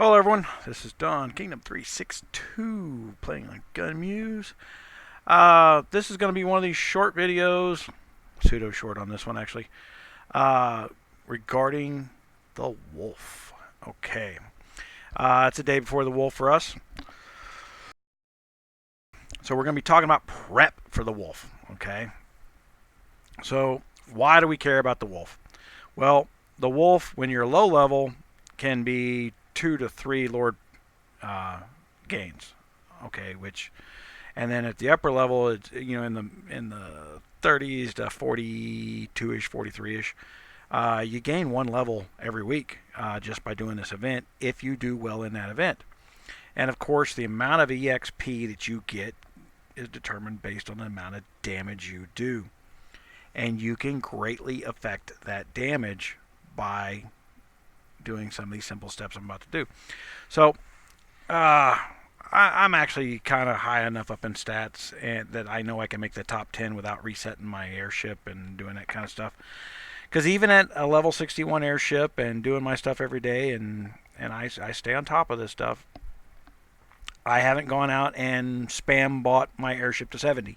Hello everyone, this is Don Kingdom 362 playing on GunMuse. This is going to be one of these short videos, pseudo short on this one actually, regarding the wolf. Okay, it's a day before the wolf for us. So we're going to be talking about prep for the wolf. Okay, so why do we care about the wolf? Well, the wolf, when you're low level, can be 2 to 3 Lord gains, okay, and then at the upper level, it's in the 30s to 42ish, 43ish. You gain 1 level every week just by doing this event if you do well in that event. And of course, the amount of EXP that you get is determined based on the amount of damage you do, and you can greatly affect that damage by doing some of these simple steps I'm about to do. So I'm actually kind of high enough up in stats and that I know I can make the top 10 without resetting my airship and doing that kind of stuff. Because even at a level 61 airship and doing my stuff every day, and I stay on top of this stuff, I haven't gone out and spam bought my airship to 70.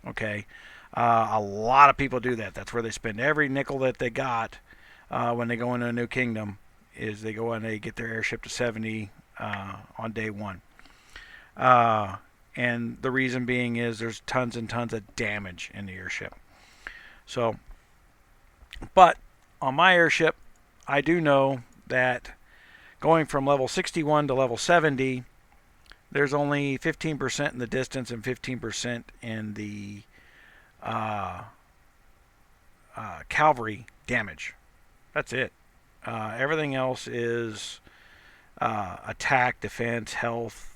Okay, a lot of people do that. That's where they spend every nickel that they got when they go into a new kingdom. Is they go and they get their airship to 70 on day 1. And the reason being is there's tons and tons of damage in the airship. So, but on my airship, I do know that going from level 61 to level 70, there's only 15% in the distance and 15% in the cavalry damage. That's it. Everything else is attack, defense, health,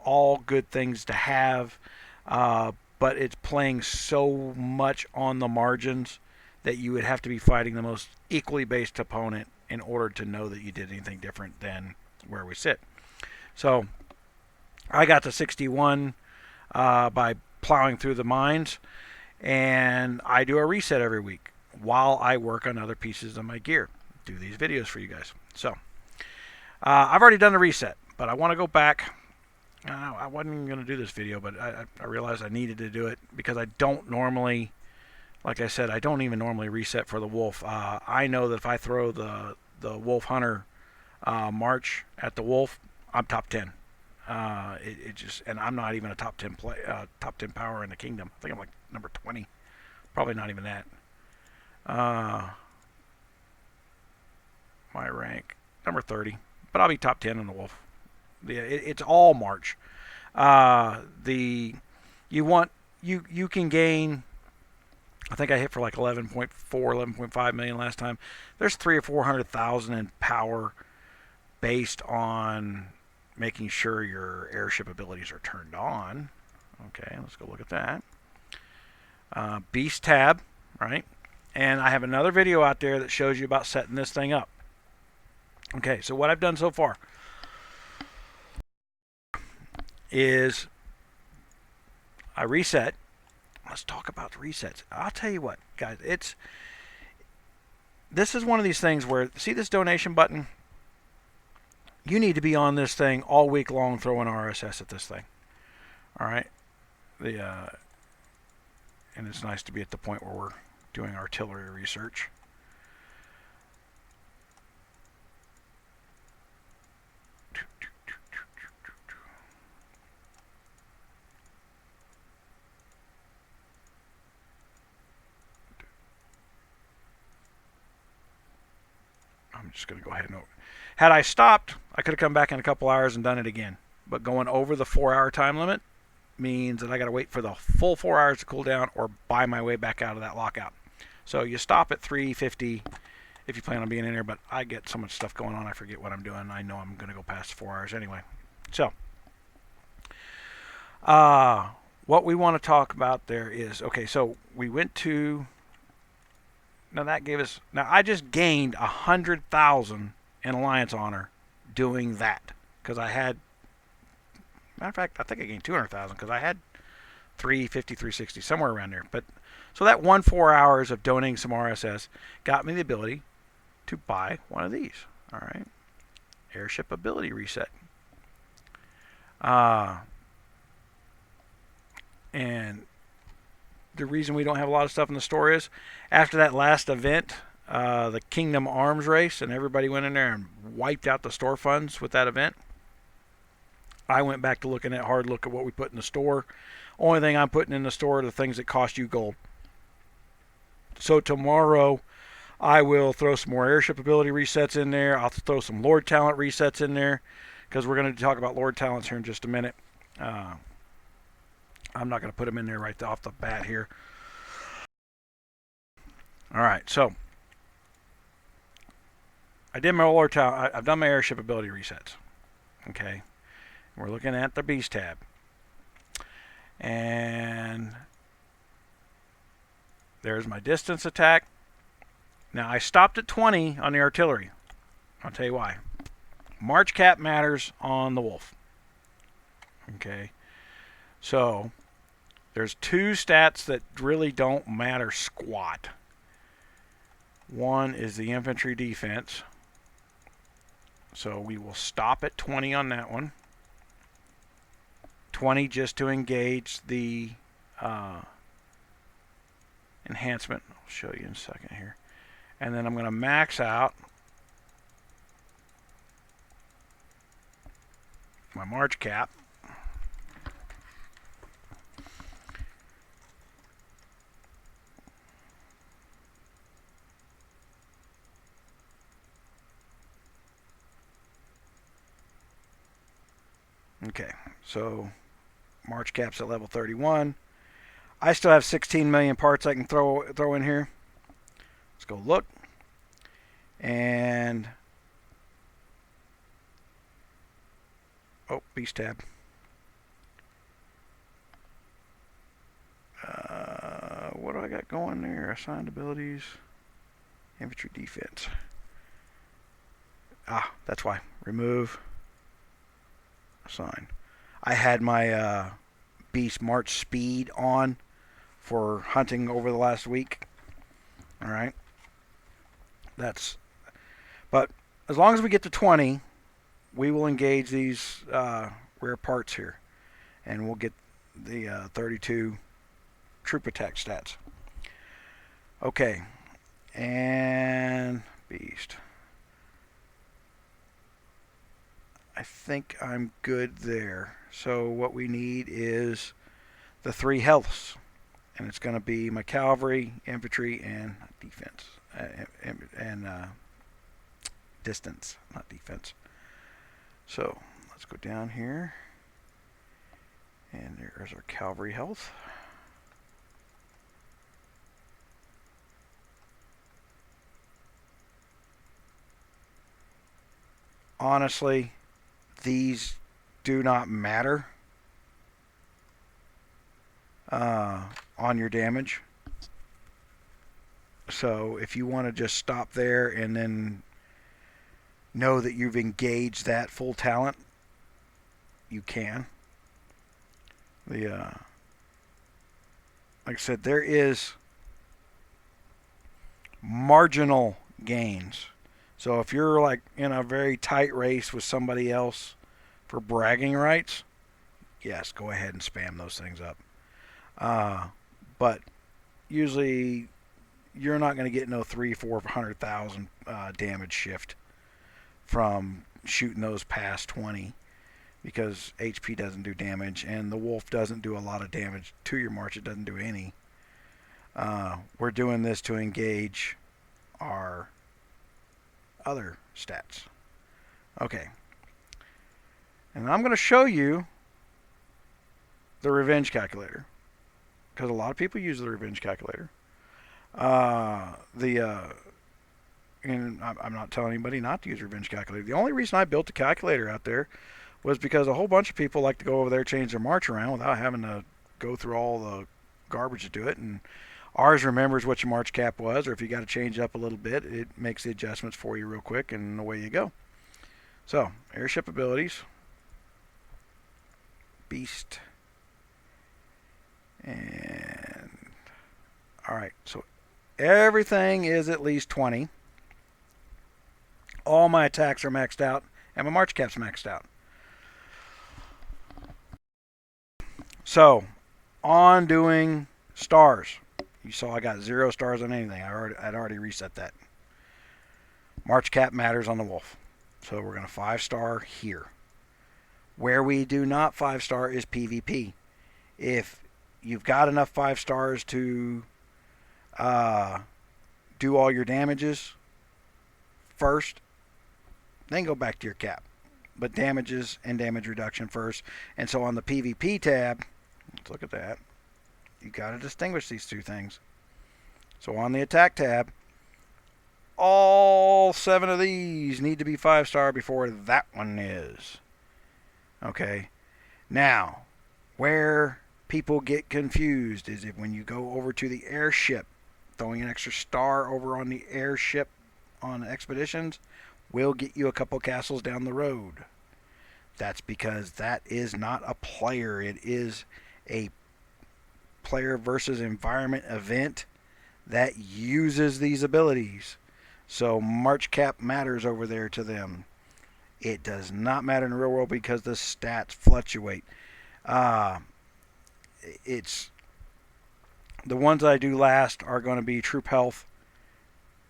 all good things to have, but it's playing so much on the margins that you would have to be fighting the most equally based opponent in order to know that you did anything different than where we sit. So I got to 61 by plowing through the mines, and I do a reset every week while I work on other pieces of my gear. Do these videos for you guys. So I've already done the reset, but I want to go back. I wasn't even going to do this video, but I realized I needed to do it because I don't normally, like I said, I don't even normally reset for the wolf. I know that if I throw the wolf hunter march at the wolf, I'm top 10. It just, and I'm not even a top 10 top 10 power in the kingdom. I think I'm like number 20, probably not even that. My rank number 30, but I'll be top 10 on the wolf. It's all march. You can gain, I think I hit for like 11.4 11.5 million last time. There's 300,000 or 400,000 in power based on making sure your airship abilities are turned on. Okay, let's go look at that. Beast tab, right? And I have another video out there that shows you about setting this thing up. Okay, so what I've done so far is I reset. Let's talk about the resets. I'll tell you what, guys, this is one of these things where, see this donation button? You need to be on this thing all week long throwing RSS at this thing. All right? And it's nice to be at the point where we're doing artillery research. I'm just going to go ahead and had I stopped, I could have come back in a couple hours and done it again. But going over the 4-hour time limit means that I got to wait for the full 4 hours to cool down or buy my way back out of that lockout. So you stop at 3:50 if you plan on being in there, but I get so much stuff going on I forget what I'm doing. I know I'm going to go past 4 hours anyway. So what we want to talk about there is, okay, so we went to, now that gave us, now I just gained 100,000 in Alliance Honor doing that. Because I had, matter of fact, I think I gained 200,000 because I had 350, 360, somewhere around there. But so that 4 hours of donating some RSS got me the ability to buy one of these. All right. airship ability reset. And the reason we don't have a lot of stuff in the store is after that last event, the Kingdom Arms race, and everybody went in there and wiped out the store funds with that event. I went back to looking at hard look at what we put in the store. Only thing I'm putting in the store are the things that cost you gold. So tomorrow I will throw some more airship ability resets in there. I'll throw some Lord Talent resets in there because we're going to talk about Lord Talents here in just a minute. I'm not going to put them in there right off the bat here. All right, so I did my Lord Talent. I've done my airship ability resets. Okay, we're looking at the Beast tab, and there's my distance attack. Now I stopped at 20 on the artillery. I'll tell you why. March cap matters on the wolf. Okay, so there's two stats that really don't matter squat. One is the infantry defense. So we will stop at 20 on that one. 20 just to engage the enhancement. I'll show you in a second here. And then I'm going to max out my March cap. Okay, so March cap's at level 31. I still have 16 million parts I can throw in here. Let's go look. And Beast tab. What do I got going there? Assigned abilities, infantry defense. That's why. Remove. Assign. I had my Beast March speed on for hunting over the last week. All right. But as long as we get to 20, we will engage these rare parts here, and we'll get the 32 troop attack stats. Okay, and Beast. I think I'm good there. So what we need is the 3 healths, and it's going to be my cavalry, infantry, and defense, and distance, not defense. So let's go down here, and there's our cavalry health. Honestly, these do not matter on your damage. So if you want to just stop there and then know that you've engaged that full talent, you can. Like I said, there is marginal gains. So if you're like in a very tight race with somebody else for bragging rights, yes, go ahead and spam those things up. But usually you're not going to get no 300,000, 400,000 damage shift from shooting those past 20, because HP doesn't do damage, and the wolf doesn't do a lot of damage to your march. It doesn't do any. We're doing this to engage our other stats. Okay. And I'm going to show you the revenge calculator, because a lot of people use the revenge calculator. And I'm not telling anybody not to use revenge calculator. The only reason I built the calculator out there was because a whole bunch of people like to go over there, change their march around without having to go through all the garbage to do it. And ours remembers what your march cap was, or if you got to change up a little bit, it makes the adjustments for you real quick, and away you go. So, airship abilities, Beast, and alright, so everything is at least 20. All my attacks are maxed out and my March cap's maxed out. So, on doing stars. You saw I got 0 stars on anything. I'd already reset that. March cap matters on the wolf. So we're going to 5-star here. Where we do not 5-star is PvP. If you've got enough 5 stars to do all your damages first, then go back to your cap. But damages and damage reduction first. And so on the PvP tab, let's look at that. You got to distinguish these two things. So on the attack tab, all 7 of these need to be 5-star before that one is. Okay. Now, where people get confused is if when you go over to the airship, throwing an extra star over on the airship on expeditions will get you a couple castles down the road. That's because that is not a player. It is a player versus environment event that uses these abilities. So March cap matters over there to them. It does not matter in the real world because the stats fluctuate. It's the ones I do last are going to be troop health,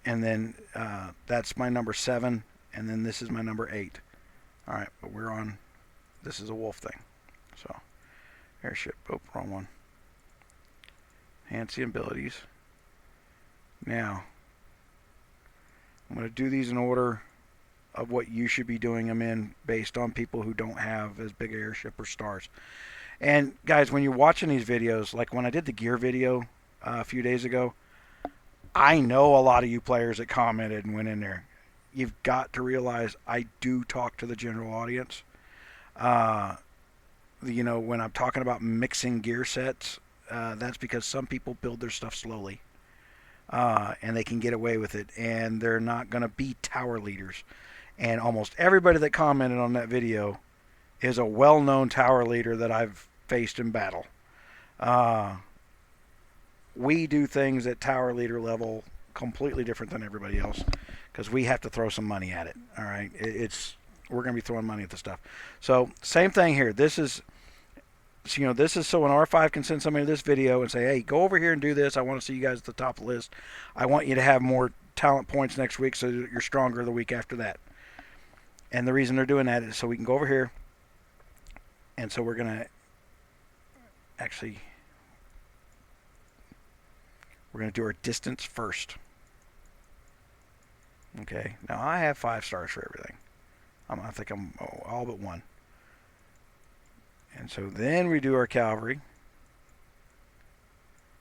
and then that's my number 7, and then this is my number 8. All right, but we're on. This is a wolf thing. So airship. Oh, wrong one. Enhance the abilities. Now I'm going to do these in order of what you should be doing them in based on people who don't have as big an airship or stars. And guys, when you're watching these videos, like when I did the gear video a few days ago, I know a lot of you players that commented and went in there. You've got to realize I do talk to the general audience. You know, when I'm talking about mixing gear sets, that's because some people build their stuff slowly. And they can get away with it, and they're not going to be tower leaders. And almost everybody that commented on that video is a well-known tower leader that I've faced in battle. We do things at tower leader level completely different than everybody else because we have to throw some money at it. All right, we're going to be throwing money at the stuff. So same thing here. This is, you know, this is so an R5 can send somebody this video and say, hey, go over here and do this. I want to see you guys at the top of the list. I want you to have more talent points next week so that you're stronger the week after that. And the reason they're doing that is so we can go over here. And so we're going to actually, we're going to do our distance first. Okay. Now I have 5 stars for everything. I think I'm all but 1. And so then we do our cavalry.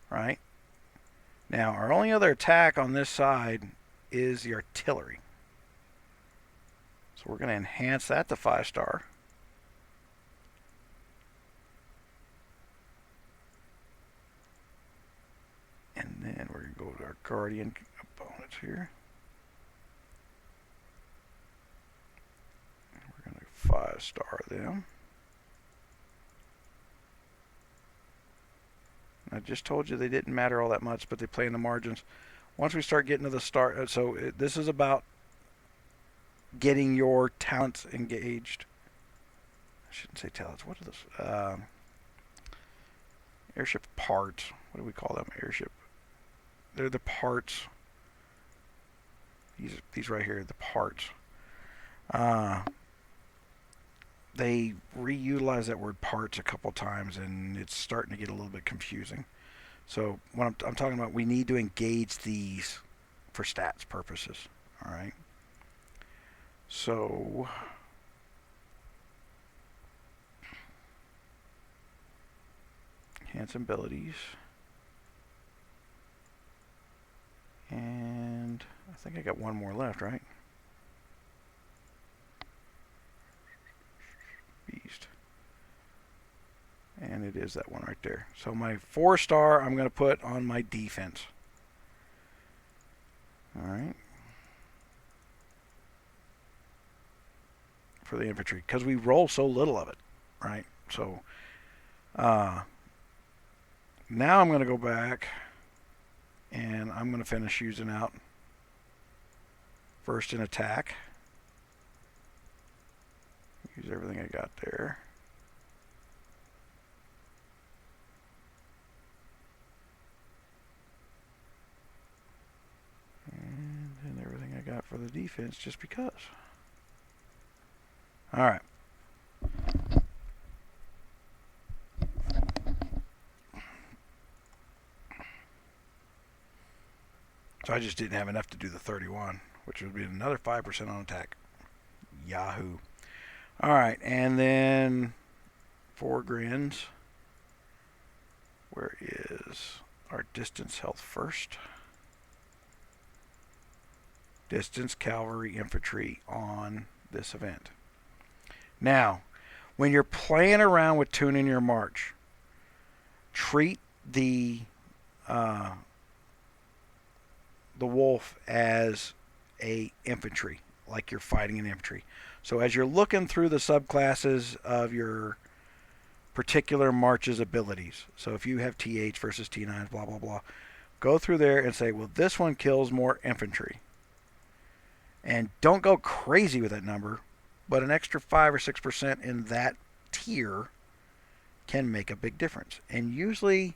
Right? Now our only other attack on this side is the artillery. So we're going to enhance that to 5-star. And then we're going to go to our guardian opponents here. We're going to 5-star them. I just told you they didn't matter all that much, but they play in the margins. Once we start getting to the start, this is about getting your talents engaged. I shouldn't say talents. What are those? Airship parts. What do we call them? Airship. They're the parts. These right here, the parts. They reutilize that word parts a couple times, and it's starting to get a little bit confusing. So what I'm talking about, we need to engage these for stats purposes. All right. So enhance abilities. And I think I got one more left, right? Beast. And it is that one right there. So my 4-star I'm going to put on my defense. All right. For the infantry, because we roll so little of it, right? So now I'm going to go back and I'm going to finish using out first in attack. Use everything I got there. And then everything I got for the defense just because. Alright. So I just didn't have enough to do the 31, which would be another 5% on attack. Yahoo. Alright, and then 4 grins. Where is our distance health first? Distance, cavalry, infantry on this event. Now, when you're playing around with tuning your march, treat the wolf as a infantry, like you're fighting an infantry. So as you're looking through the subclasses of your particular march's abilities, so if you have TH versus T9, blah, blah, blah, go through there and say, well, this one kills more infantry. And don't go crazy with that number, but an extra 5 or 6% in that tier can make a big difference. And usually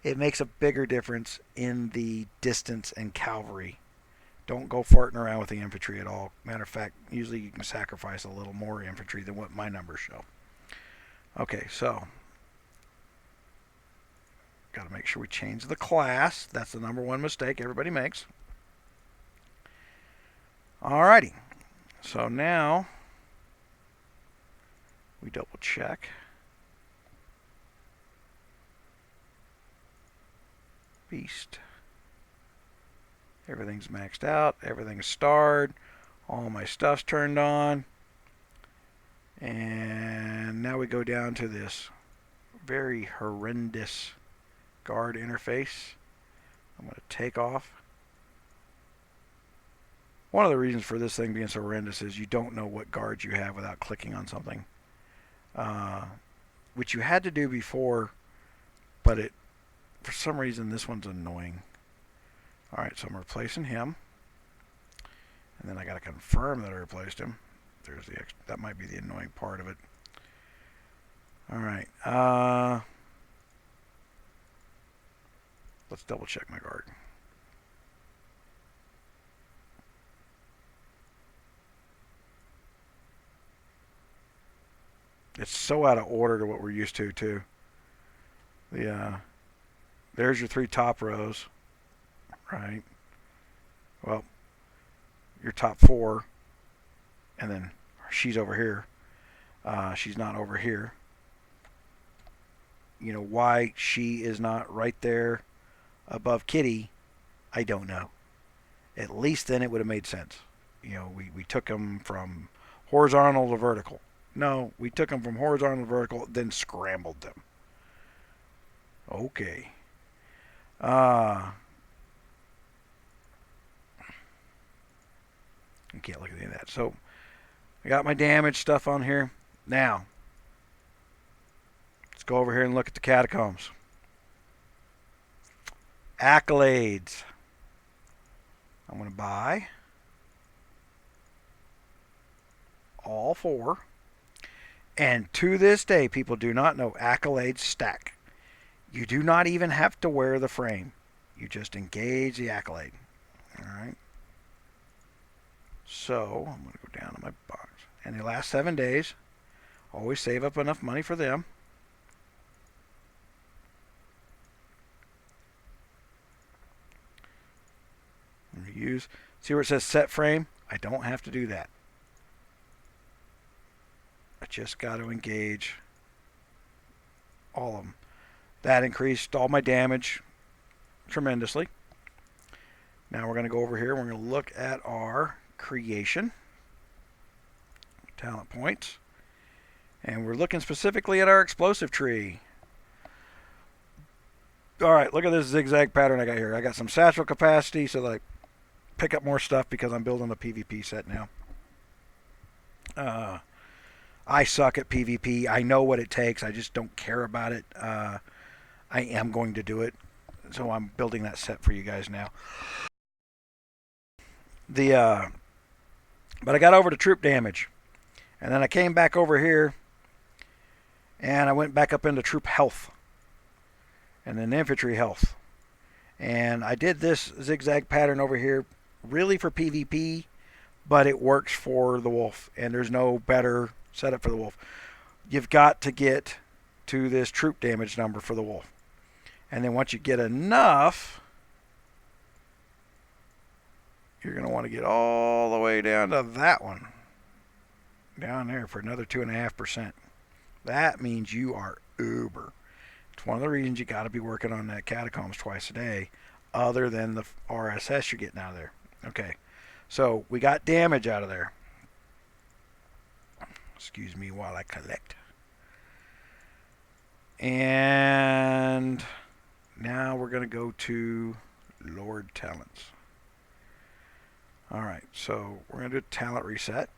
it makes a bigger difference in the distance and cavalry. Don't go farting around with the infantry at all. Matter of fact, usually you can sacrifice a little more infantry than what my numbers show. Okay, so got to make sure we change the class. That's the number one mistake everybody makes. Alrighty, so now we double check. Beast. Everything's maxed out. Everything's starred. All my stuff's turned on. And now we go down to this very horrendous guard interface. I'm going to take off. One of the reasons for this thing being so horrendous is you don't know what guards you have without clicking on something. Which you had to do before, but for some reason this one's annoying. Alright, so I'm replacing him. And then I got to confirm that I replaced him. There's the that might be the annoying part of it. Alright. Let's double check my guard. It's so out of order to what we're used to, too. There's your 3 top rows. Right. Well, your top 4, and then she's over here. She's not over here. You know why she is not right there above Kitty, I don't know. At least then it would have made sense. You know, we took them from horizontal to vertical. No, we took them from horizontal to vertical, then scrambled them. Okay. You can't look at any of that. So I got my damage stuff on here. Now, let's go over here and look at the catacombs. Accolades. I'm going to buy all 4. And to this day, people do not know accolades stack. You do not even have to wear the frame. You just engage the accolade. Alright. So, I'm going to go down to my box. And the last 7 days, always save up enough money for them. I'm going to use, see where it says set frame? I don't have to do that. I just got to engage all of them. That increased all my damage tremendously. Now we're going to go over here. We're going to look at our creation talent points. And we're looking specifically at our explosive tree. Alright, look at this zigzag pattern I got here. I got some satchel capacity so that I pick up more stuff because I'm building a PvP set now. I suck at PvP. I know what it takes. I just don't care about it. I am going to do it. So I'm building that set for you guys now. But I got over to troop damage. And then I came back over here and I went back up into troop health and then infantry health. And I did this zigzag pattern over here really for PvP, but it works for the wolf, and there's no better setup for the wolf. You've got to get to this troop damage number for the wolf. And then once you get enough, you're going to want to get all the way down to that one. Down there for another 2.5%. That means you are uber. It's one of the reasons you got to be working on that catacombs twice a day, other than the RSS you're getting out of there. Okay, so we got damage out of there. Excuse me while I collect. And now we're going to go to Lord Talents. All right, so we're going to do a talent reset.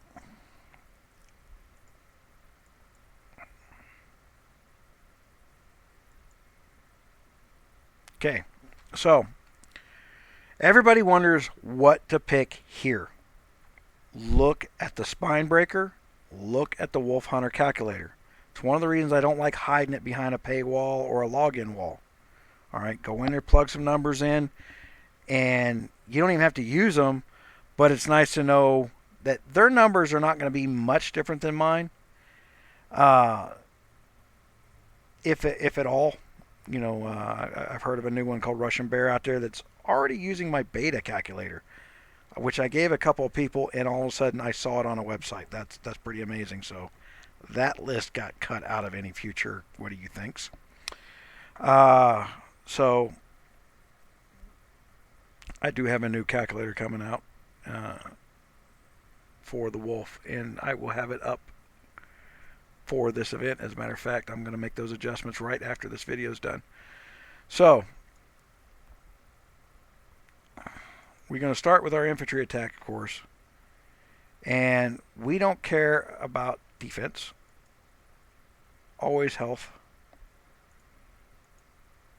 Okay, so everybody wonders what to pick here. Look at the spine breaker. Look at the Wolf Hunter calculator. It's one of the reasons I don't like hiding it behind a paywall or a login wall. All right, go in there, plug some numbers in, and you don't even have to use them, but it's nice to know that their numbers are not going to be much different than mine, if at all. You know, I've heard of a new one called Russian Bear out there that's already using my beta calculator, which I gave a couple of people, and all of a sudden I saw it on a website. That's pretty amazing. So that list got cut out of any future what do you thinks. So I do have a new calculator coming out for the wolf, and I will have it up for this event. As a matter of fact, I'm going to make those adjustments right after this video is done. So we're going to start with our infantry attack, of course, and we don't care about defense. Always health.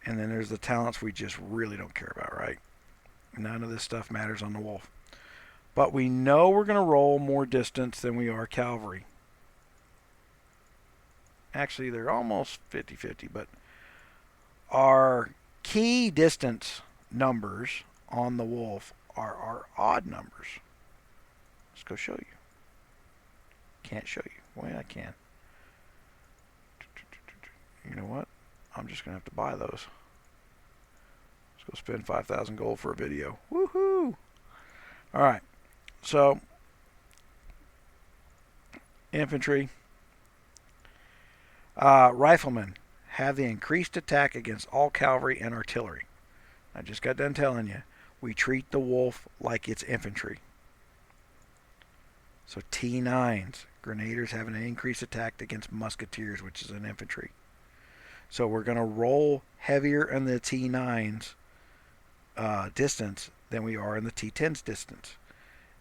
And then there's the talents we just really don't care about, right? None of this stuff matters on the wolf. But we know we're going to roll more distance than we are cavalry. Actually, they're almost 50-50, but our key distance numbers on the wolf are our odd numbers. Let's go show you. Can't show you. Well, I can. You know what? I'm just going to have to buy those. Let's go spend 5,000 gold for a video. Woohoo! All right. So, infantry. Riflemen have the increased attack against all cavalry and artillery. I just got done telling you, we treat the wolf like it's infantry. So T9s, grenadiers have an increased attack against musketeers, which is an infantry. So we're going to roll heavier in the T9s distance than we are in the T10s distance.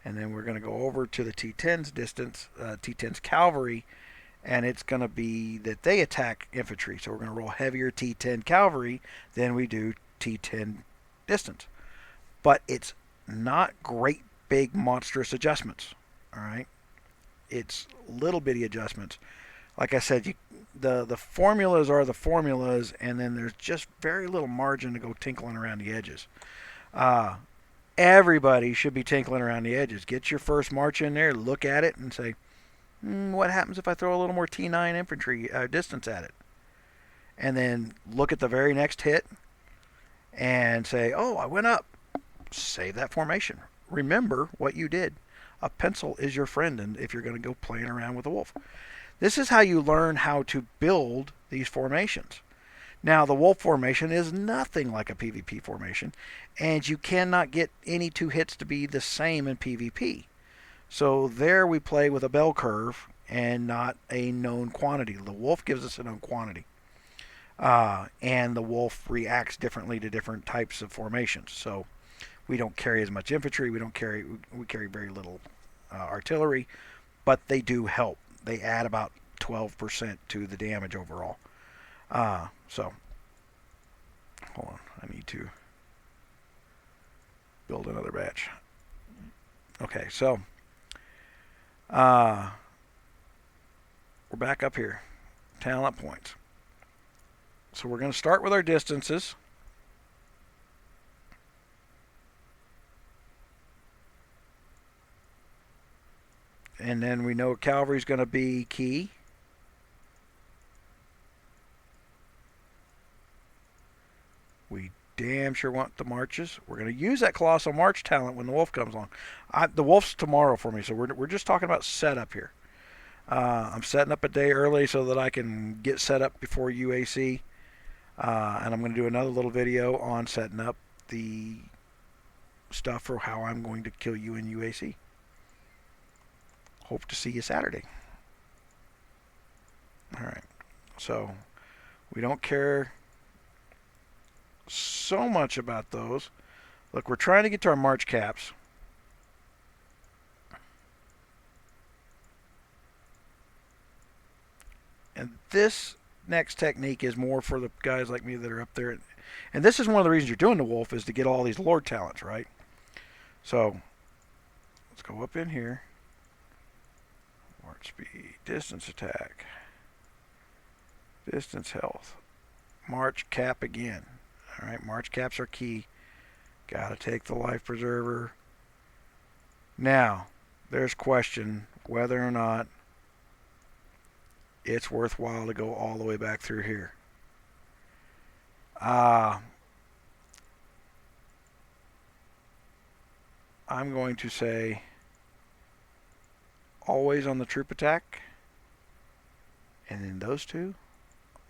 And then we're going to go over to the T10s distance, T10s cavalry, and it's going to be that they attack infantry. So we're going to roll heavier T10 cavalry than we do T10 distance. But it's not great big monstrous adjustments. All right, it's little bitty adjustments. Like I said, the formulas are the formulas, and then there's just very little margin to go tinkling around the edges. Everybody should be tinkling around the edges. Get your first march in there, look at it, and say, what happens if I throw a little more T9 infantry distance at it? And then look at the very next hit and say, oh, I went up. Save that formation. Remember what you did. A pencil is your friend, and if you're going to go playing around with a wolf. This is how you learn how to build these formations. Now, the wolf formation is nothing like a PvP formation, and you cannot get any two hits to be the same in PvP. So there we play with a bell curve and not a known quantity. The wolf gives us a known quantity. And the wolf reacts differently to different types of formations. So we don't carry as much infantry. We carry very little artillery, but they do help. They add about 12% to the damage overall. So hold on, I need to build another batch. Okay, so we're back up here. Talent points. So we're going to start with our distances. And then we know cavalry's going to be key. We damn sure want the marches. We're going to use that colossal march talent when the wolf comes along. The wolf's tomorrow for me, so we're just talking about setup here. I'm setting up a day early so that I can get set up before UAC. And I'm going to do another little video on setting up the stuff for how I'm going to kill you in UAC. Hope to see you Saturday. Alright, so we don't care so much about those. Look, we're trying to get to our march caps. And this next technique is more for the guys like me that are up there. And this is one of the reasons you're doing the wolf, is to get all these lord talents, right? So let's go up in here. March speed, distance attack, distance health, march cap again. All right, march caps are key. Got to take the life preserver. Now, there's question whether or not it's worthwhile to go all the way back through here. I'm going to say always on the troop attack, and then those two,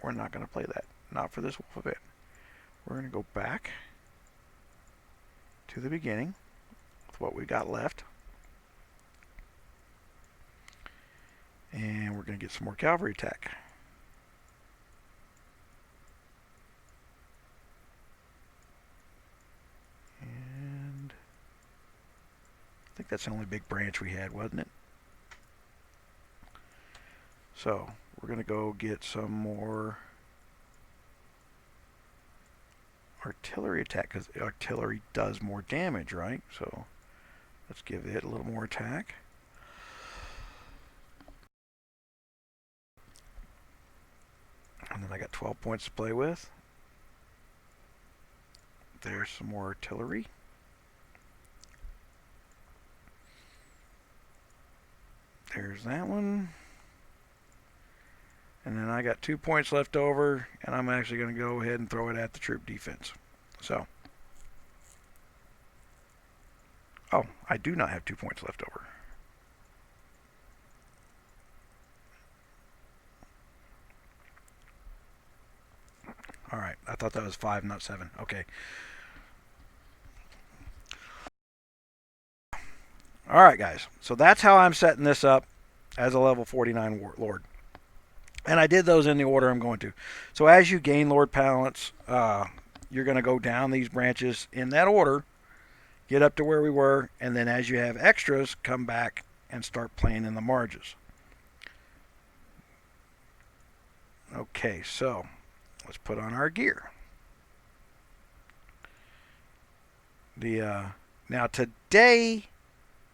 we're not going to play that. Not for this wolf event. We're going to go back to the beginning with what we got left, and we're going to get some more cavalry attack. And I think that's the only big branch we had, wasn't it? So we're going to go get some more artillery attack, because artillery does more damage, right? So let's give it a little more attack. And then I got 12 points to play with. There's some more artillery. There's that one. And then I got 2 points left over, and I'm actually going to go ahead and throw it at the troop defense. So, oh, I do not have 2 points left over. All right, I thought that was 5, not 7. Okay. All right, guys. So that's how I'm setting this up as a level 49 Lord. And I did those in the order I'm going to. So as you gain Lord Talents, you're going to go down these branches in that order, get up to where we were, and then as you have extras, come back and start playing in the marges. Okay, so let's put on our gear. Now today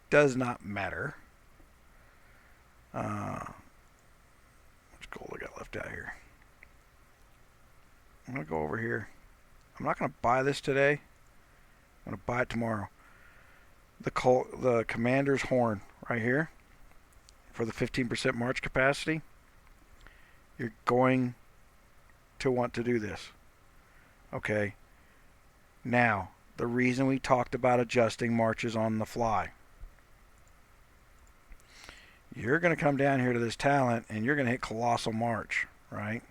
does not matter. Gold I got left out here. I'm going to go over here. I'm not going to buy this today. I'm going to buy it tomorrow. The commander's horn right here for the 15% march capacity. You're going to want to do this. Okay. Now, the reason we talked about adjusting marches on the fly. You're going to come down here to this talent, and you're going to hit Colossal March, right?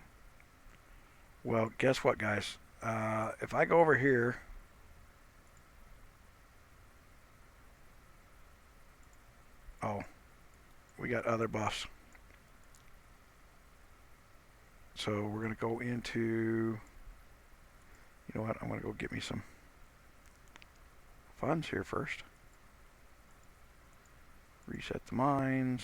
Well, guess what, guys? If I go over here, oh, we got other buffs. So we're going to go into, you know what, I'm going to go get me some funds here first. Reset the mines.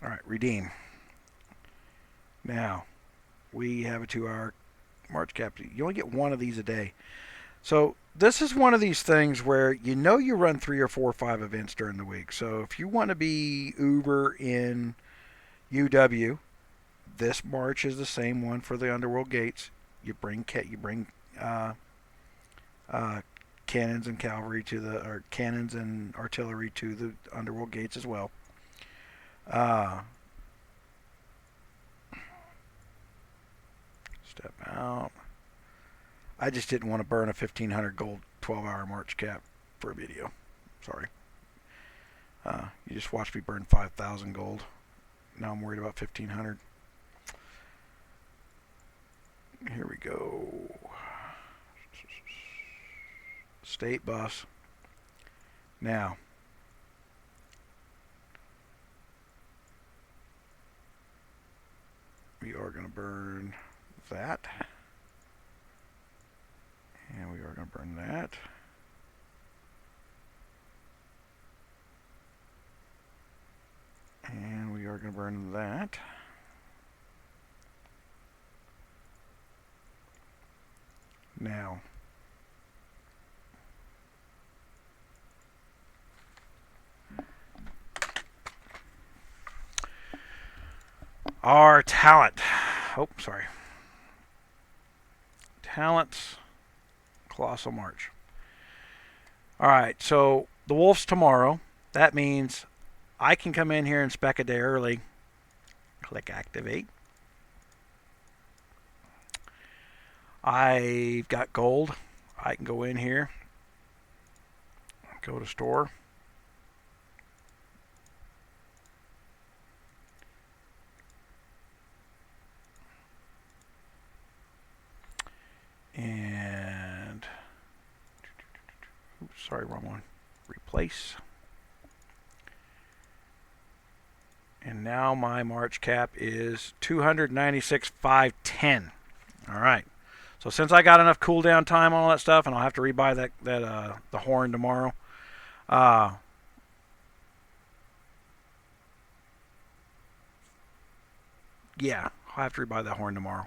All right, redeem. Now, we have a 2-hour March cap. You only get one of these a day. So this is one of these things where you know you run 3 or 4 or 5 events during the week. So if you want to be uber in UW, this March is the same one for the Underworld Gates. You bring cannons and cavalry to the, or cannons and artillery to the Underworld Gates as well. Step out. I just didn't want to burn a 1,500 gold 12-hour March cap for a video. Sorry. You just watched me burn 5,000 gold. Now I'm worried about 1,500. Here we go. State bus. Now, we are going to burn that. And we are going to burn that. And we are going to burn that. Now, our talent. Oh, sorry. Talents. Colossal March. Alright, so the Wolf's tomorrow. That means I can come in here and spec a day early. Click activate. I've got gold. I can go in here. Go to store. And oops, sorry, wrong one. Replace. And now my March cap is 296,510. All right. So since I got enough cooldown time on all that stuff, and I'll have to rebuy the horn tomorrow. Yeah, I'll have to rebuy that horn tomorrow.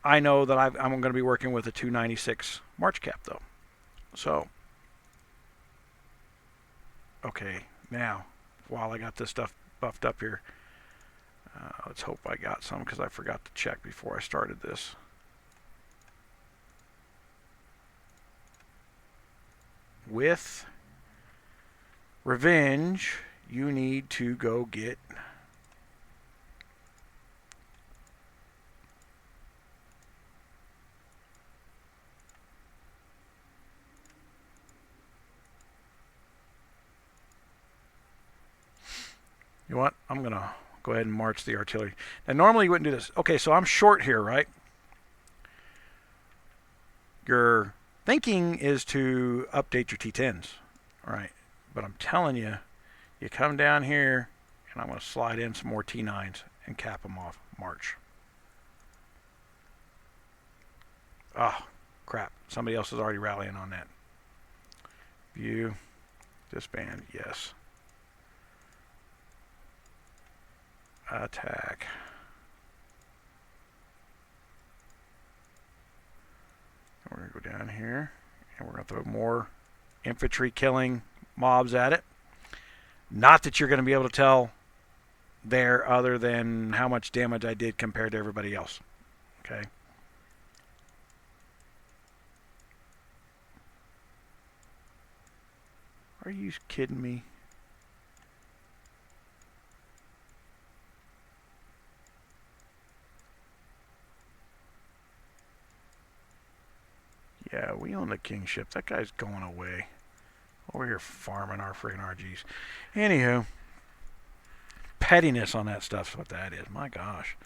I know that I'm going to be working with a 296 March cap though. So, okay, now while I got this stuff buffed up here, let's hope I got some because I forgot to check before I started this. With revenge, you need to go get you know what? I'm going to go ahead and march the artillery. Now, normally you wouldn't do this. Okay, so I'm short here, right? Your thinking is to update your T10s, all right? But I'm telling you, you come down here, and I'm going to slide in some more T9s and cap them off. March. Oh, crap. Somebody else is already rallying on that. View. Disband. Yes. Attack. We're going to go down here, and we're going to throw more infantry killing mobs at it. Not that you're going to be able to tell there other than how much damage I did compared to everybody else. Okay. Are you kidding me? Yeah, we own the kingship. That guy's going away. Over here farming our friggin' RGs. Anywho, pettiness on that stuff's what that is. My gosh.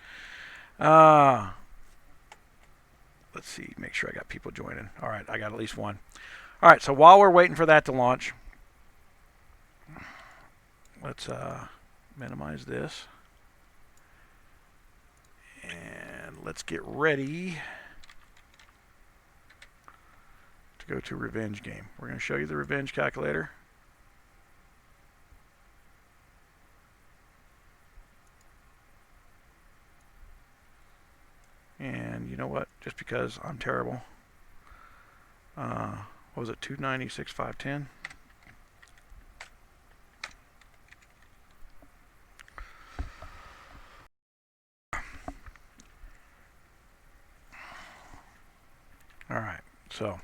Let's see. Make sure I got people joining. All right, I got at least one. All right, so while we're waiting for that to launch, let's minimize this. And let's get ready to go to revenge game. We're going to show you the revenge calculator. you know what? Just because I'm terrible. What was it? 296,510. All right. So.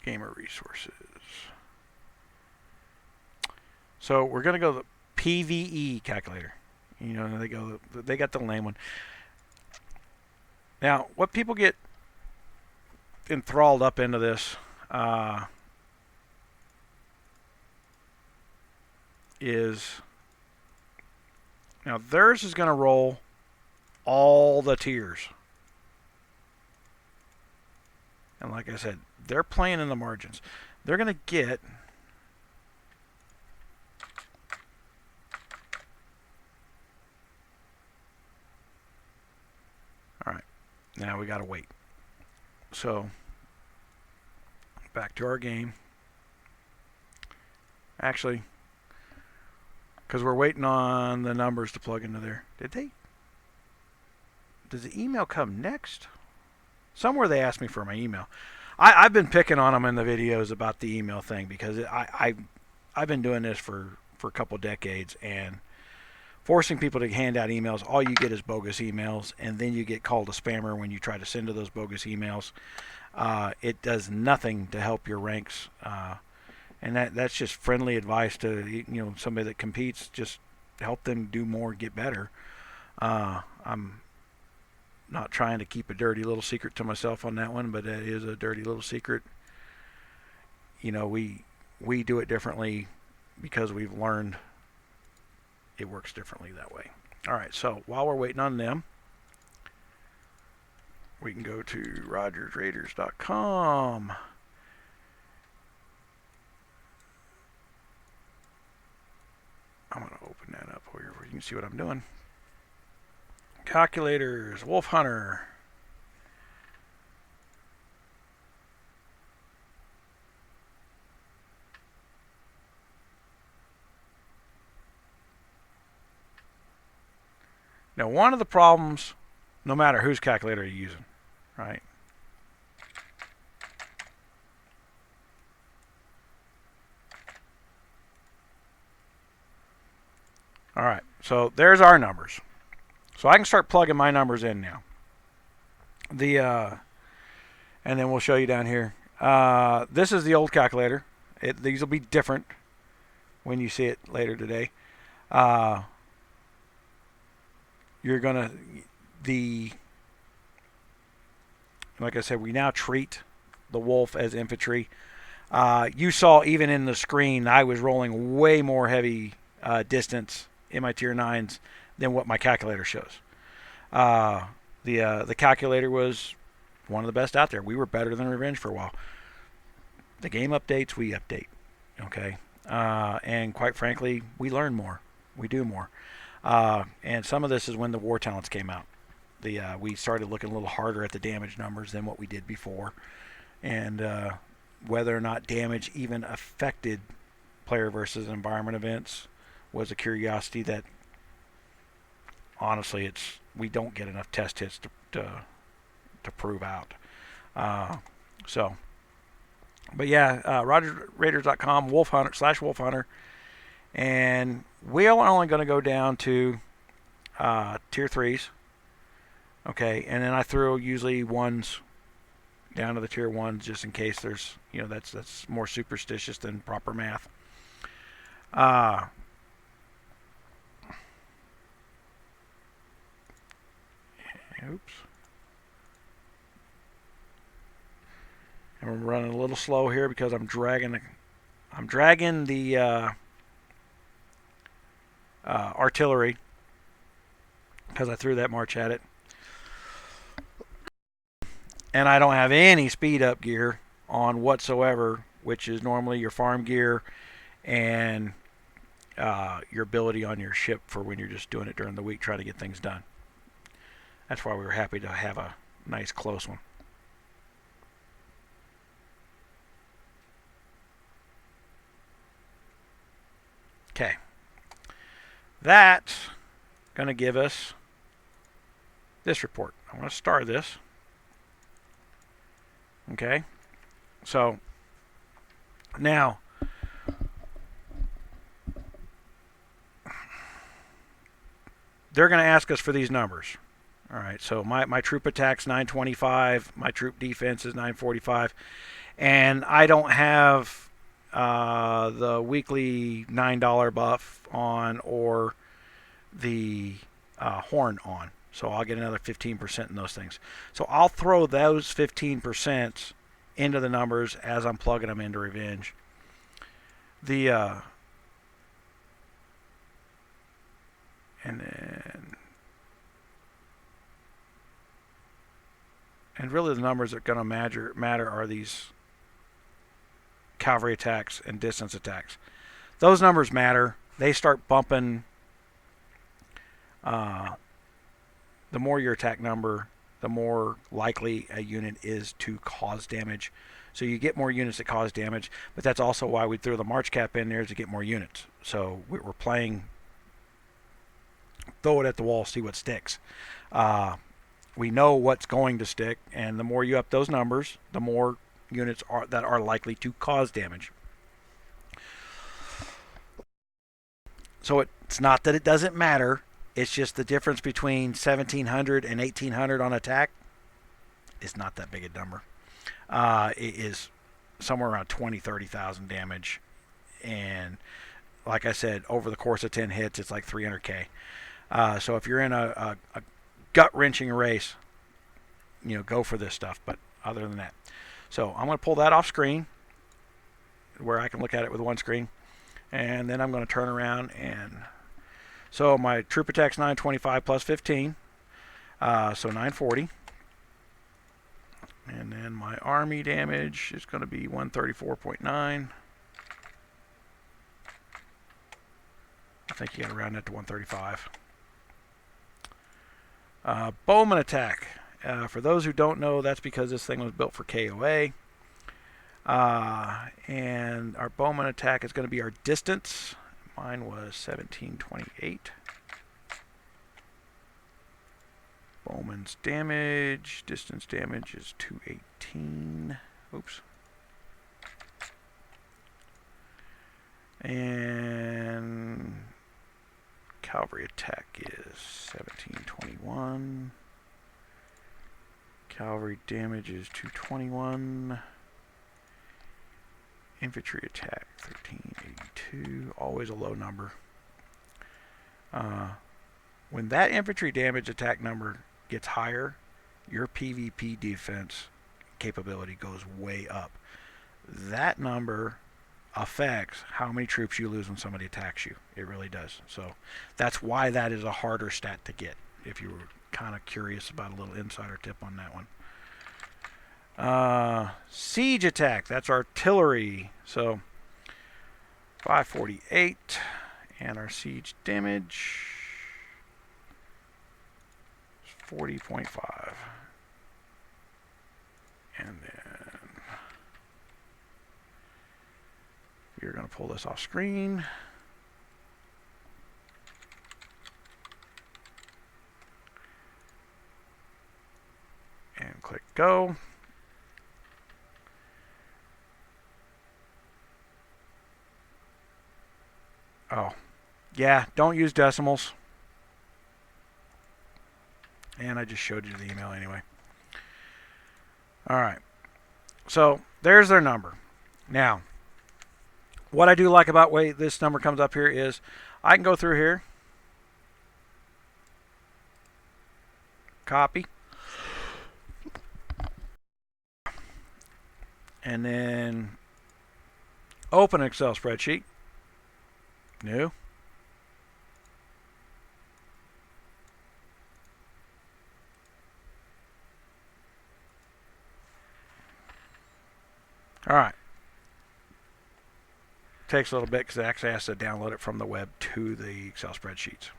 Gamer resources. So we're going to go the PVE calculator. You know, they got the lame one. Now, what people get enthralled up into this is, now theirs is going to roll all the tiers. And like I said, they're playing in the margins. They're going to get all right. Now we got to wait. So back to our game. Actually, because we're waiting on the numbers to plug into there. Does the email come next? Somewhere they asked me for my email. I've been picking on them in the videos about the email thing because I've been doing this for a couple decades, and forcing people to hand out emails, all you get is bogus emails, and then you get called a spammer when you try to send to those bogus emails. It does nothing to help your ranks, and that's just friendly advice to somebody that competes. Just help them do more, get better. I'm not trying to keep a dirty little secret to myself on that one, but it is a dirty little secret. We do it differently because we've learned it works differently that way. All right, so while we're waiting on them, we can go to rogersraiders.com. I'm going to open that up here where you can see what I'm doing. Calculators, Wolf Hunter. Now, one of the problems, no matter whose calculator you're using, right? All right, so there's our numbers. So I can start plugging my numbers in now. And then we'll show you down here. This is the old calculator. These will be different when you see it later today. You're gonna like I said, we now treat the wolf as infantry. You saw even in the screen, I was rolling way more heavy distance in my tier 9s than what my calculator shows. The calculator was one of the best out there. We were better than Revenge for a while. The game updates, we update. Okay? And quite frankly, we learn more. We do more. And some of this is when the war talents came out. We started looking a little harder at the damage numbers than what we did before. And whether or not damage even affected player versus environment events was a curiosity that honestly we don't get enough test hits to prove out. But yeah, rogersraiders.com, Wolf Hunter /Wolf Hunter, and we are only going to go down to tier 3s. Okay, and then I throw usually 1s down to the tier 1s just in case there's that's more superstitious than proper math. Oops. And we're running a little slow here because I'm dragging the artillery because I threw that march at it. And I don't have any speed up gear on whatsoever, which is normally your farm gear and your ability on your ship for when you're just doing it during the week, trying to get things done. That's why we were happy to have a nice close one. Okay. That's going to give us this report. I'm going to star this. Okay. So now they're going to ask us for these numbers. All right, so my troop attack's 925, my troop defense is 945, and I don't have the weekly $9 buff on or the horn on. So I'll get another 15% in those things. So I'll throw those 15% into the numbers as I'm plugging them into Revenge. And really the numbers that are going to matter are these cavalry attacks and distance attacks. Those numbers matter. They start bumping. The more your attack number, the more likely a unit is to cause damage. So you get more units that cause damage, but that's also why we threw the March cap in there, to get more units. So we're playing throw it at the wall, see what sticks. We know what's going to stick, and the more you up those numbers, the more units that are likely to cause damage. So it's not that it doesn't matter. It's just the difference between 1,700 and 1,800 on attack is not that big a number. It is somewhere around 20,000, 30,000 damage. And like I said, over the course of 10 hits, it's like 300K. So if you're in a gut-wrenching race, go for this stuff. But other than that. So I'm going to pull that off screen where I can look at it with one screen. And then I'm going to turn around and... So my troop attack's 925 plus 15, so 940. And then my army damage is going to be 134.9. I think you got to round that to 135. Bowman attack. For those who don't know, that's because this thing was built for KOA. And our Bowman attack is going to be our distance. Mine was 1728. Bowman's damage, distance damage is 218. Oops. And cavalry attack is 1721. Cavalry damage is 221. Infantry attack 1382, always a low number. When that infantry damage attack number gets higher, your PvP defense capability goes way up. That number affects how many troops you lose when somebody attacks you. It really does. So that's why that is a harder stat to get, if you were kind of curious about a little insider tip on that one. Siege attack, that's artillery. So 548, and our siege damage is 40.5. And then we're going to pull this off screen. And click go. Oh, yeah, don't use decimals. And I just showed you the email anyway. All right. So there's their number. Now, what I do like about the way this number comes up here is I can go through here, copy, and then open an Excel spreadsheet. New. All right. Takes a little bit because it actually has to download it from the web to the Excel spreadsheets.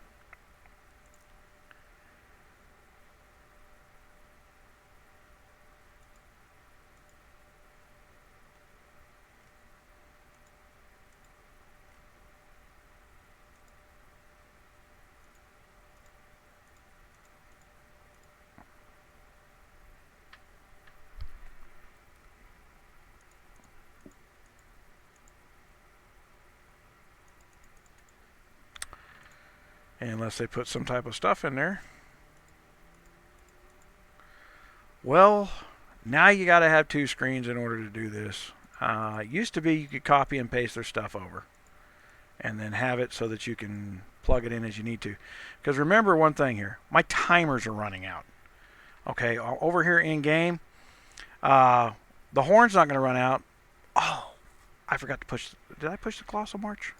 unless they put some type of stuff in there. Well, now you got to have two screens in order to do this. It used to be you could copy and paste their stuff over and then have it so that you can plug it in as you need to. Because remember one thing here, my timers are running out. Okay, over here in game, the horn's not going to run out. Oh, I forgot to push. Did I push the Colossal March?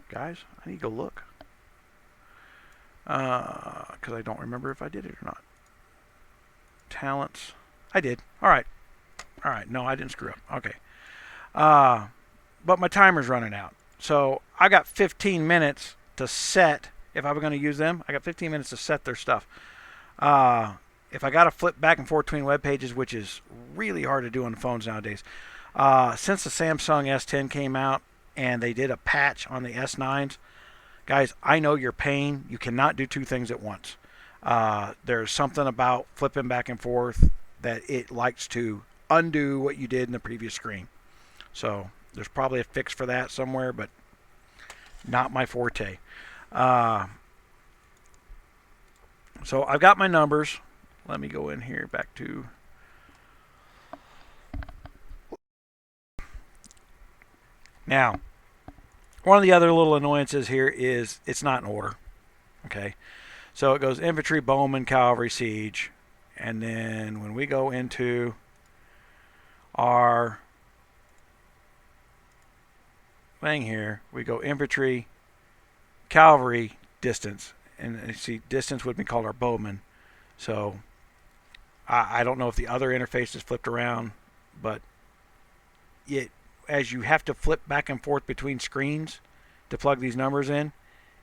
Guys, I need to go look. Because I don't remember if I did it or not. Talents. I did. All right. All right. No, I didn't screw up. Okay. But my timer's running out. So I got 15 minutes to set. If I were going to use them, I got 15 minutes to set their stuff. If I got to flip back and forth between web pages, which is really hard to do on the phones nowadays. Since the Samsung S10 came out and they did a patch on the S9s, guys, I know your pain. You cannot do two things at once. There's something about flipping back and forth that it likes to undo what you did in the previous screen. So there's probably a fix for that somewhere, but not my forte. So I've got my numbers. Let me go in here back to... Now, one of the other little annoyances here is it's not in order. Okay, so it goes infantry, bowman, cavalry, siege, and then when we go into our thing here, we go infantry, cavalry, distance, and you see distance would be called our bowman. So I don't know if the other interface is flipped around, but as you have to flip back and forth between screens to plug these numbers in,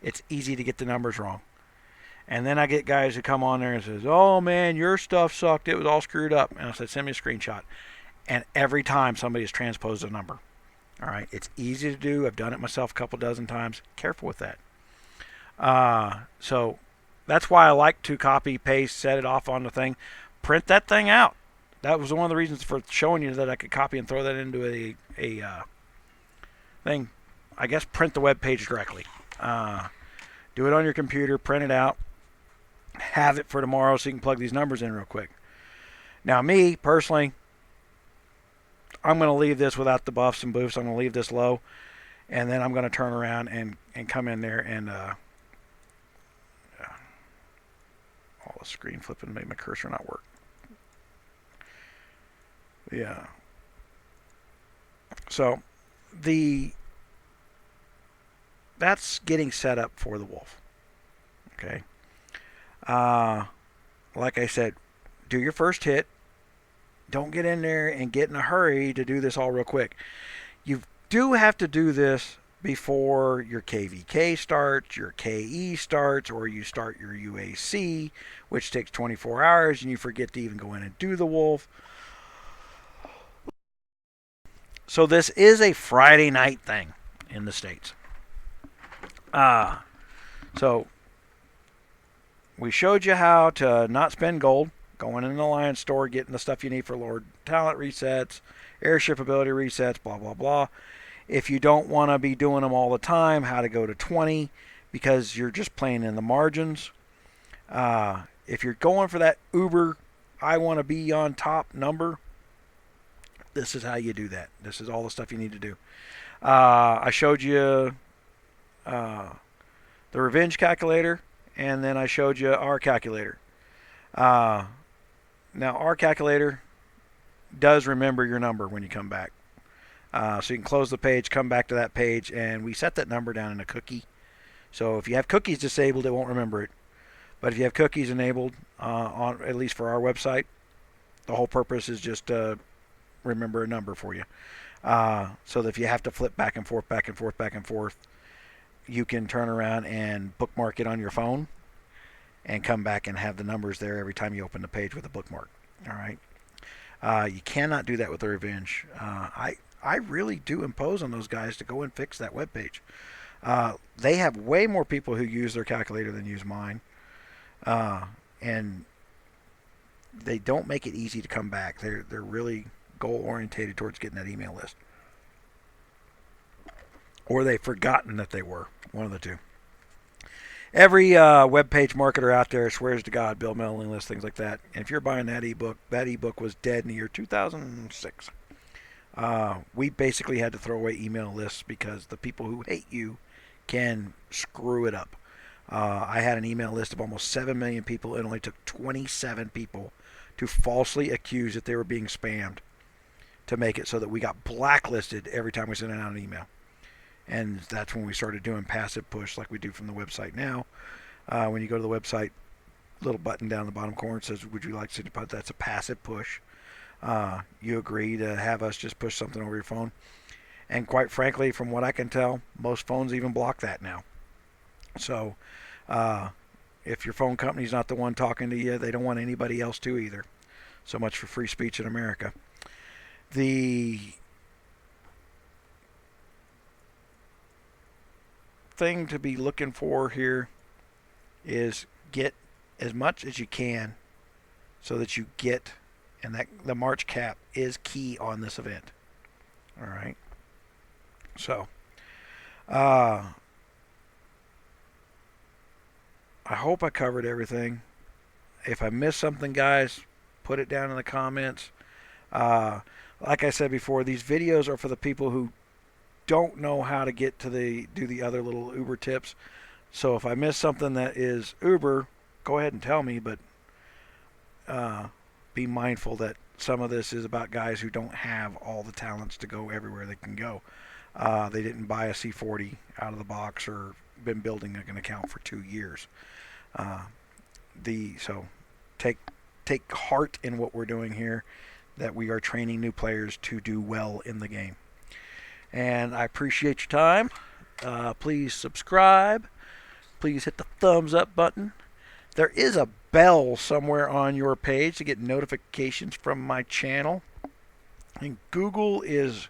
it's easy to get the numbers wrong. And then I get guys who come on there and says, oh man, your stuff sucked, it was all screwed up. And I said, send me a screenshot. And every time somebody has transposed a number. All right, it's easy to do. I've done it myself a couple dozen times. Careful with that. So that's why I like to copy, paste, set it off on the thing, print that thing out. That was one of the reasons for showing you that I could copy and throw that into a thing. I guess print the web page directly. Do it on your computer, print it out, have it for tomorrow so you can plug these numbers in real quick. Now me, personally, I'm going to leave this without the buffs and boofs. I'm going to leave this low, and then I'm going to turn around and come in there and all the screen flipping made my cursor not work. Yeah. So that's getting set up for the wolf. Okay. Like I said, do your first hit. Don't get in there and get in a hurry to do this all real quick. You do have to do this before your KVK starts, your KE starts, or you start your UAC, which takes 24 hours, and you forget to even go in and do the wolf. So this is a Friday night thing in the States. So we showed you how to not spend gold, going in the Alliance store, getting the stuff you need for Lord Talent resets, airship ability resets, blah, blah, blah. If you don't want to be doing them all the time, how to go to 20 because you're just playing in the margins. If you're going for that uber, I want to be on top number, this is how you do that. This is all the stuff you need to do. I showed you the revenge calculator, and then I showed you our calculator. Now, our calculator does remember your number when you come back. So you can close the page, come back to that page, and we set that number down in a cookie. So if you have cookies disabled, it won't remember it. But if you have cookies enabled, on at least for our website, the whole purpose is just to remember a number for you. So that if you have to flip back and forth, back and forth, back and forth, you can turn around and bookmark it on your phone and come back and have the numbers there every time you open the page with a bookmark. All right. You cannot do that with the Revenge. I really do impose on those guys to go and fix that web page. They have way more people who use their calculator than use mine. And they don't make it easy to come back. They're really goal orientated towards getting that email list. Or they've forgotten that they were. One of the two. Every web page marketer out there swears to God, build mailing lists, things like that. And if you're buying that ebook was dead in the year 2006. We basically had to throw away email lists because the people who hate you can screw it up. I had an email list of almost 7 million people. It only took 27 people to falsely accuse that they were being spammed to make it so that we got blacklisted every time we sent out an email. And that's when we started doing passive push like we do from the website now. When you go to the website, little button down in the bottom corner says, would you like to put, that's a passive push. You agree to have us just push something over your phone. And quite frankly, from what I can tell, most phones even block that now. So if your phone company's not the one talking to you, they don't want anybody else to either. So much for free speech in America. The thing to be looking for here is get as much as you can so that you get, and that the March cap is key on this event. All right. So, I hope I covered everything. If I missed something, guys, put it down in the comments. Like I said before, these videos are for the people who don't know how to get to do the other little Uber tips. So if I miss something that is Uber, go ahead and tell me, but be mindful that some of this is about guys who don't have all the talents to go everywhere they can go. They didn't buy a C40 out of the box or been building an account for 2 years. So take heart in what we're doing here, that we are training new players to do well in the game. And I appreciate your time. Please subscribe. Please hit the thumbs up button. There is a bell somewhere on your page to get notifications from my channel. And Google is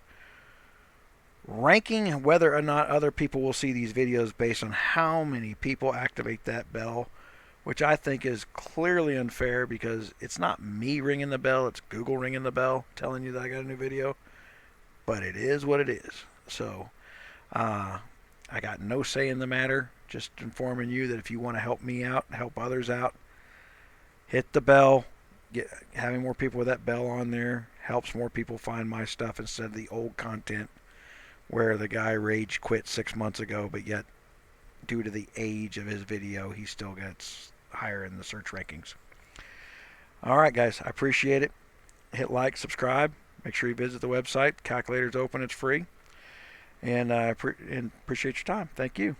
ranking whether or not other people will see these videos based on how many people activate that bell, which I think is clearly unfair because it's not me ringing the bell, it's Google ringing the bell telling you that I got a new video. But it is what it is. So I got no say in the matter, just informing you that if you want to help me out, help others out, hit the bell. Having more people with that bell on there helps more people find my stuff instead of the old content where the guy rage quit 6 months ago, but yet due to the age of his video, he still gets higher in the search rankings. All right, guys, I appreciate it. Hit like, subscribe. Make sure you visit the website. Calculator's open. It's free. And I appreciate your time. Thank you.